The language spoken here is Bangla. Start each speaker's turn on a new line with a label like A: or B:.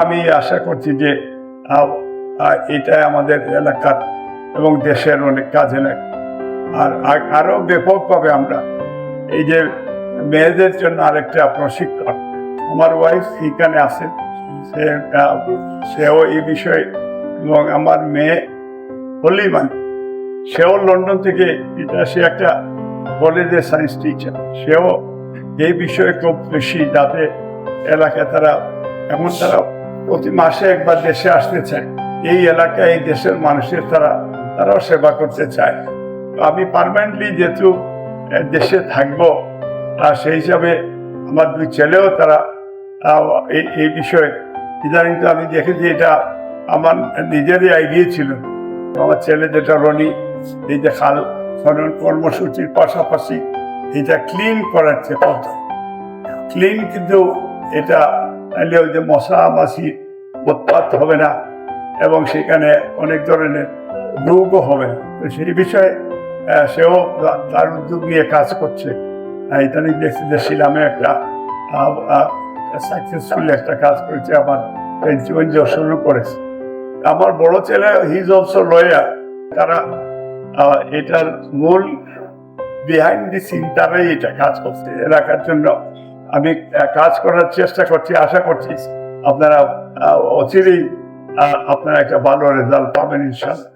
A: আমি আশা করছি যে এটা আমাদের এলাকার এবং দেশের অনেক কাজে লাগে। আর আরো ব্যাপকভাবে আমরা এই যে মেয়েদের জন্য আরেকটা প্রশিক্ষণ, আমার ওয়াইফ এখানে আছে, সেও এই বিষয়ে, এবং আমার মেয়ে হলিমান সেও লন্ডন থেকে, সে একটা কলেজের সায়েন্স টিচার, সেও এই বিষয়ে খুব বেশি, যাতে এলাকায় তারা প্রতি মাসে একবার দেশে আসতে চায়, এই এলাকায় এই দেশের মানুষের তারাও সেবা করতে চায়। আমি পার্মানেন্টলি যেহেতু দেশে থাকবো, আর সেই হিসাবে আমার দুই ছেলেও তারা এই বিষয়ে ইদানিং তো আমি দেখেছি, এটা আমার নিজেরই আইডিয়া ছিল। আমার ছেলে যেটা রনি, এই যে খাল খনন কর্মসূচির পাশাপাশি এটা ক্লিন করাচ্ছে, ক্লিন, কিন্তু এটা ওই যে মশা মাছি উৎপাত হবে না এবং সেখানে অনেক ধরনের রোগও হবে না। তো সেই বিষয়ে সেও তার উদ্যোগ নিয়ে কাজ করছে। ইদানিং দেখছি যে শিলামে একটা সাকসেসফুলি একটা কাজ করেছে, আবার পেন্সিলভেনিয়া শুরু করেছে। আমার বড় ছেলে হি ইজ অলসো লয়ার। তারা এটার মূল বিহাইন্ড দি সিন তারাই এটা কাজ করছে এলাকার জন্য। আমি কাজ করার চেষ্টা করছি, আশা করছি আপনারা অচিরেই আপনারা একটা ভালো রেজাল্ট পাবেন ইনশাআল্লাহ।